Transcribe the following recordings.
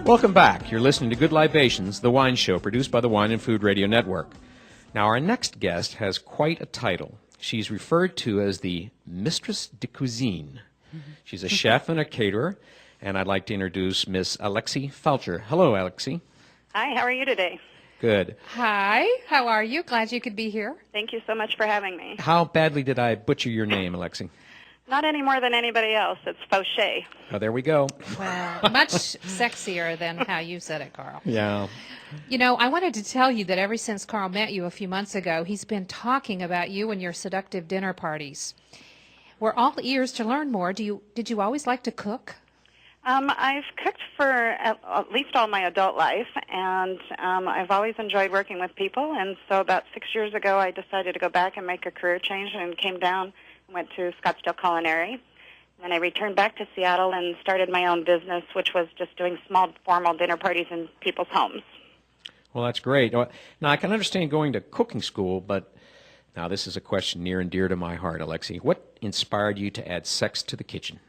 Welcome back. You're listening to Good Libations, the wine show produced by the Wine and Food Radio Network. Now, our next guest has quite a title. She's referred to as the Mistress de Cuisine. She's a chef and a caterer, and I'd like to introduce Miss Alexi Faucher. Hello, Alexi. Hi, how are you today? Good. Hi, how are you? Glad you could be here. Thank you so much for having me. How badly did I butcher your name, Alexi? Not any more than anybody else. It's Faucher. Oh, there we go. Well, much sexier than how you said it, Carl. Yeah. You know, I wanted to tell you that ever since Carl met you a few months ago, he's been talking about you and your seductive dinner parties. We're all ears to learn more. Did you always like to cook? I've cooked for at least all my adult life, and I've always enjoyed working with people. And so about 6 years ago, I decided to go back and make a career change and came down and went to Scottsdale Culinary. Then I returned back to Seattle and started my own business, which was just doing small formal dinner parties in people's homes. Well, that's great. Now, I can understand going to cooking school, but now this is a question near and dear to my heart, Alexi. What inspired you to add sex to the kitchen?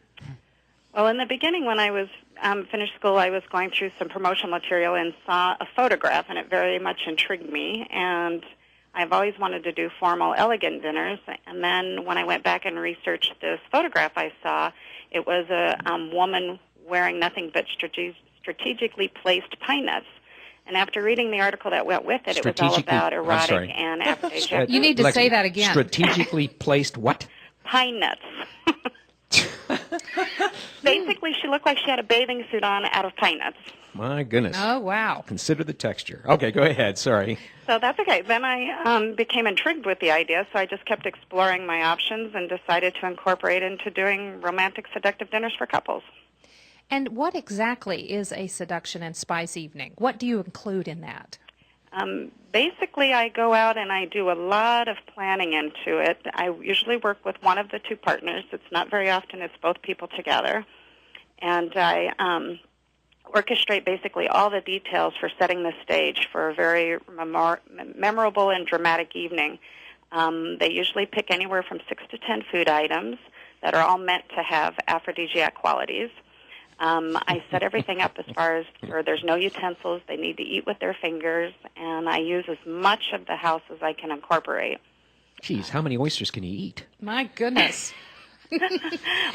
Well, in the beginning, when I was finished school, I was going through some promotional material and saw a photograph, and it very much intrigued me. And I've always wanted to do formal, elegant dinners. And then when I went back and researched this photograph I saw, it was a woman wearing nothing but strategically placed pine nuts. And after reading the article that went with it, it was all about erotic and aphrodisiac. You need to Alexi, say that again. Strategically placed what? Pine nuts. Basically, she looked like she had a bathing suit on out of pine nuts. My goodness. Oh, wow. Consider the texture. Okay, go ahead. Sorry. So that's okay. Then I became intrigued with the idea, so I just kept exploring my options and decided to incorporate into doing romantic, seductive dinners for couples. And what exactly is a seduction and spice evening? What do you include in that? Basically, I go out and I do a lot of planning into it. I usually work with one of the two partners. It's not very often it's both people together. And I orchestrate basically all the details for setting the stage for a very memorable and dramatic evening. They usually pick anywhere from 6 to 10 food items that are all meant to have aphrodisiac qualities. I set everything up as far as there's no utensils. They need to eat with their fingers, and I use as much of the house as I can incorporate. Geez, how many oysters can you eat? My goodness.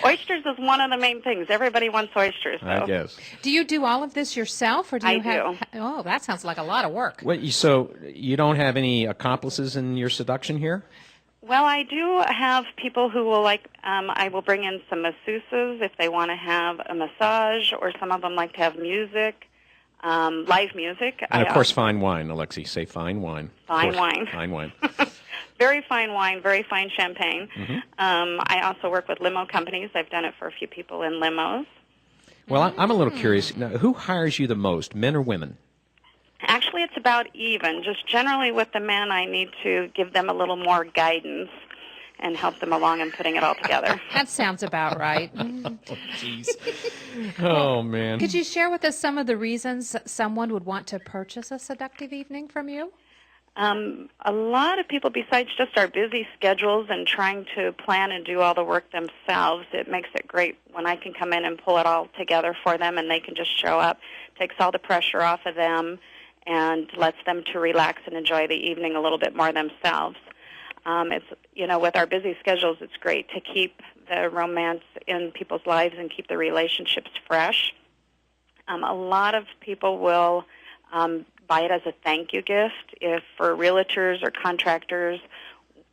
Oysters is one of the main things. Everybody wants oysters, though. I guess. Do you do all of this yourself, or do you do. Oh, that sounds like a lot of work. So you don't have any accomplices in your seduction here? Well, I do have people who will I will bring in some masseuses if they want to have a massage, or some of them like to have music, live music. And, of course, fine wine, Alexi. Say fine wine. Fine wine. Fine wine. Very fine wine, very fine champagne. Mm-hmm. I also work with limo companies. I've done it for a few people in limos. Well, I'm a little curious. Now, who hires you the most, men or women? Actually, it's about even. Just generally with the men, I need to give them a little more guidance and help them along in putting it all together. That sounds about right. Oh, jeez. Oh, man. Could you share with us some of the reasons someone would want to purchase a seductive evening from you? A lot of people, besides just our busy schedules and trying to plan and do all the work themselves, it makes it great when I can come in and pull it all together for them, and they can just show up. Takes all the pressure off of them and lets them to relax and enjoy the evening a little bit more themselves. With our busy schedules, it's great to keep the romance in people's lives and keep the relationships fresh. A lot of people will buy it as a thank you gift if for realtors or contractors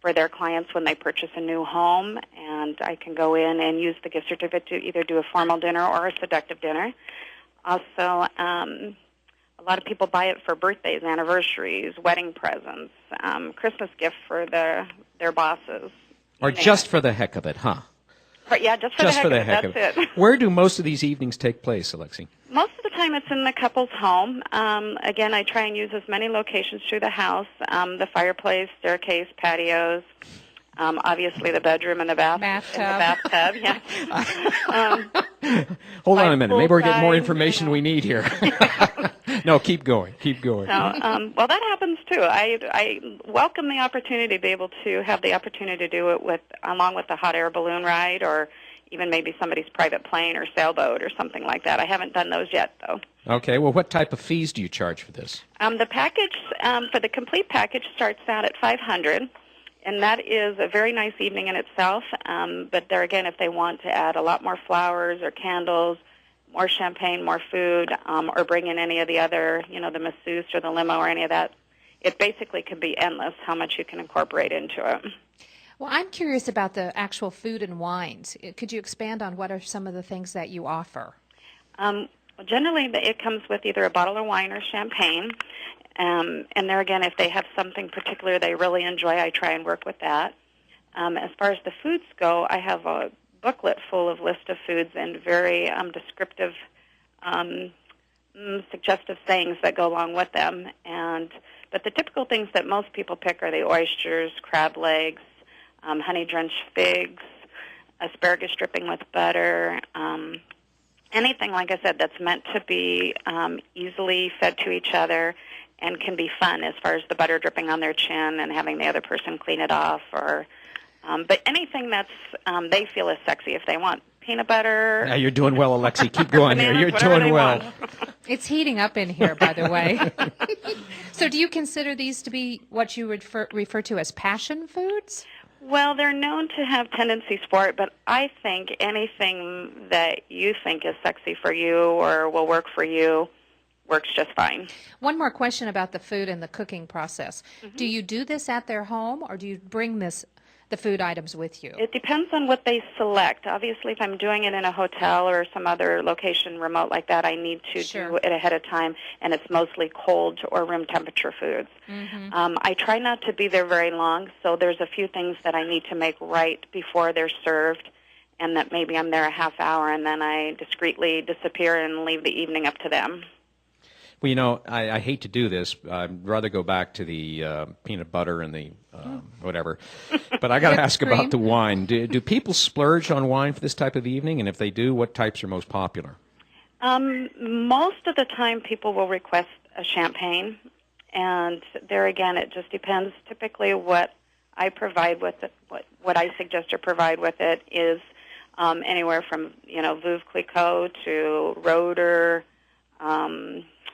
for their clients when they purchase a new home, and I can go in and use the gift certificate to either do a formal dinner or a seductive dinner. Also, a lot of people buy it for birthdays, anniversaries, wedding presents, Christmas gift for their bosses. Or just for the heck of it, huh? Yeah, just for the heck of it. That's it. Where do most of these evenings take place, Alexi? Most of the time it's in the couple's home. Again, I try and use as many locations through the house, the fireplace, staircase, patios, obviously the bedroom and the bathtub. Yeah. Hold on a minute. Maybe we're getting more information we need here. No, keep going. Keep going. So, well, that happens too. I welcome the opportunity to be able to have the opportunity to do it along with the hot air balloon ride, or even maybe somebody's private plane or sailboat or something like that. I haven't done those yet, though. Okay, well, what type of fees do you charge for this? The package, for the complete package, starts out at $500, and that is a very nice evening in itself. But there again, if they want to add a lot more flowers or candles, more champagne, more food, or bring in any of the other, the masseuse or the limo or any of that, it basically can be endless how much you can incorporate into it. Well, I'm curious about the actual food and wines. Could you expand on what are some of the things that you offer? Generally, it comes with either a bottle of wine or champagne. And there again, if they have something particular they really enjoy, I try and work with that. As far as the foods go, I have a booklet full of list of foods and very descriptive, suggestive sayings that go along with them. But the typical things that most people pick are the oysters, crab legs, honey-drenched figs, asparagus dripping with butter, anything, like I said, that's meant to be easily fed to each other and can be fun as far as the butter dripping on their chin and having the other person clean it off, but anything that's they feel is sexy. If they want peanut butter. Now you're doing well, Alexi. Keep going here. You're whatever doing they well. want. It's heating up in here, by the way. So do you consider these to be what you would refer to as passion foods? Well, they're known to have tendencies for it, but I think anything that you think is sexy for you or will work for you works just fine. One more question about the food and the cooking process. Mm-hmm. Do you do this at their home, or do you bring the food items with you? It depends on what they select. Obviously, if I'm doing it in a hotel or some other location remote like that, I need to do it ahead of time, and it's mostly cold or room temperature foods. Mm-hmm. I try not to be there very long, so there's a few things that I need to make right before they're served, and that maybe I'm there a half hour, and then I discreetly disappear and leave the evening up to them. Well, I hate to do this. I'd rather go back to the peanut butter and the whatever. But I got to ask about the wine. Do people splurge on wine for this type of evening? And if they do, what types are most popular? Most of the time, people will request a champagne. And there again, it just depends. Typically, what I provide with it, what I suggest to provide with it is anywhere from Veuve Clicquot to Roeder.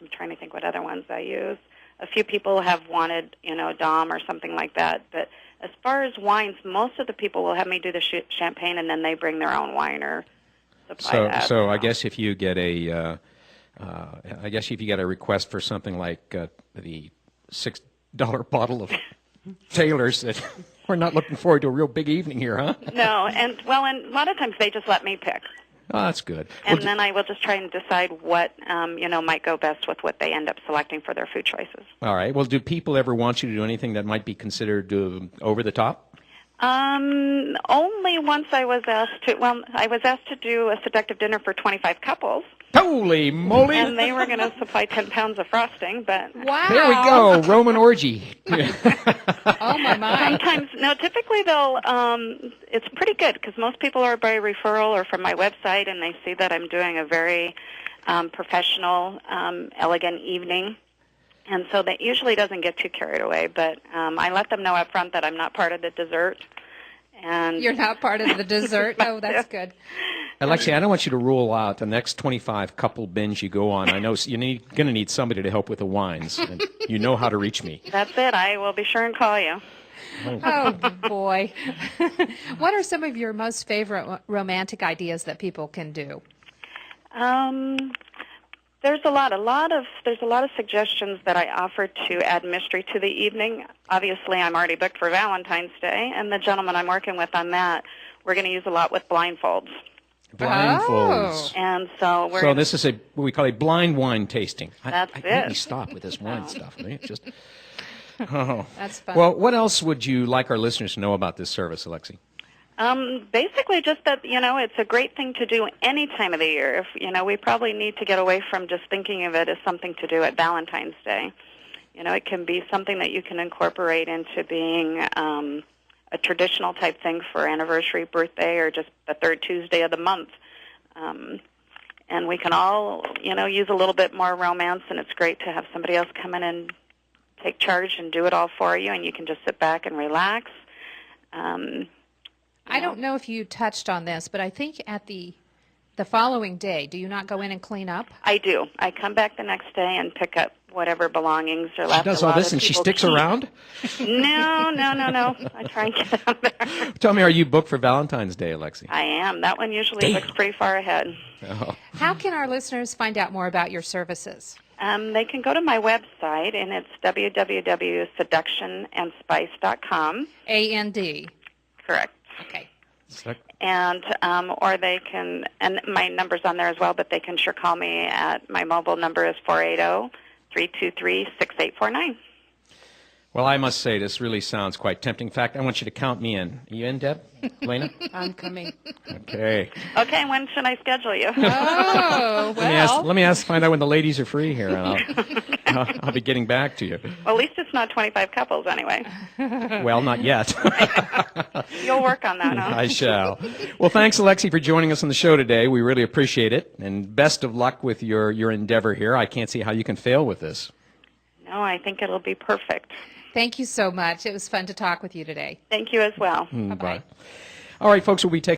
I'm trying to think what other ones I use. A few people have wanted, Dom or something like that. But as far as wines, most of the people will have me do the champagne, and then they bring their own wine or supply that. So I guess if you get a request for something like the $6 bottle of Taylor's, that we're not looking forward to a real big evening here, huh? No, and a lot of times they just let me pick. Oh, that's good. And then I will just try and decide what, might go best with what they end up selecting for their food choices. All right. Well, do people ever want you to do anything that might be considered over the top? Only once I was asked to. Well, I was asked to do a seductive dinner for 25 couples. Holy moly! And they were going to supply 10 pounds of frosting, but... Wow! There we go, Roman orgy. Oh, my. Typically they'll, it's pretty good, because most people are by referral or from my website, and they see that I'm doing a very professional, elegant evening. And so that usually doesn't get too carried away, but I let them know up front that I'm not part of the dessert. And you're not part of the dessert? Oh, that's good. Alexi, I don't want you to rule out the next 25 couple binge you go on. I know you're going to need somebody to help with the wines, and you know how to reach me. That's it. I will be sure and call you. Oh, boy. What are some of your most favorite romantic ideas that people can do? There's a lot of suggestions that I offer to add mystery to the evening. Obviously, I'm already booked for Valentine's Day, and the gentleman I'm working with on that, we're going to use a lot with blindfolds. Blindfolds. Oh. And so this is what we call a blind wine tasting. That's I it. need to stop with this wine stuff. Right? Just That's fun. Well, what else would you like our listeners to know about this service, Alexi? Basically just that, it's a great thing to do any time of the year. If, we probably need to get away from just thinking of it as something to do at Valentine's Day. It can be something that you can incorporate into being a traditional type thing for anniversary, birthday, or just the third Tuesday of the month. And we can all, use a little bit more romance, and it's great to have somebody else come in and take charge and do it all for you, and you can just sit back and relax. I don't know if you touched on this, but I think at the following day, do you not go in and clean up? I do. I come back the next day and pick up whatever belongings are She left. does A all lot this of and she people sticks keep- around? No. I try and get out there. Tell me, are you booked for Valentine's Day, Alexi? I am. That one usually looks pretty far ahead. Oh. How can our listeners find out more about your services? They can go to my website, and it's www.seductionandspice.com. A-N-D. Correct. Okay. And or they can, and my number's on there as well, but they can sure call me at, my mobile number is 480-323-6849. Well, I must say, this really sounds quite tempting. In fact, I want you to count me in. Are you in, Deb? Elena? I'm coming. Okay. Okay, when should I schedule you? Oh, well. Let me find out when the ladies are free here, and I'll be getting back to you. Well, at least it's not 25 couples anyway. Well, not yet. You'll work on that, huh? I shall. Well, thanks, Alexi, for joining us on the show today. We really appreciate it, and best of luck with your endeavor here. I can't see how you can fail with this. No, I think it'll be perfect. Thank you so much. It was fun to talk with you today. Thank you as well. Bye-bye. All right, folks, we'll be taking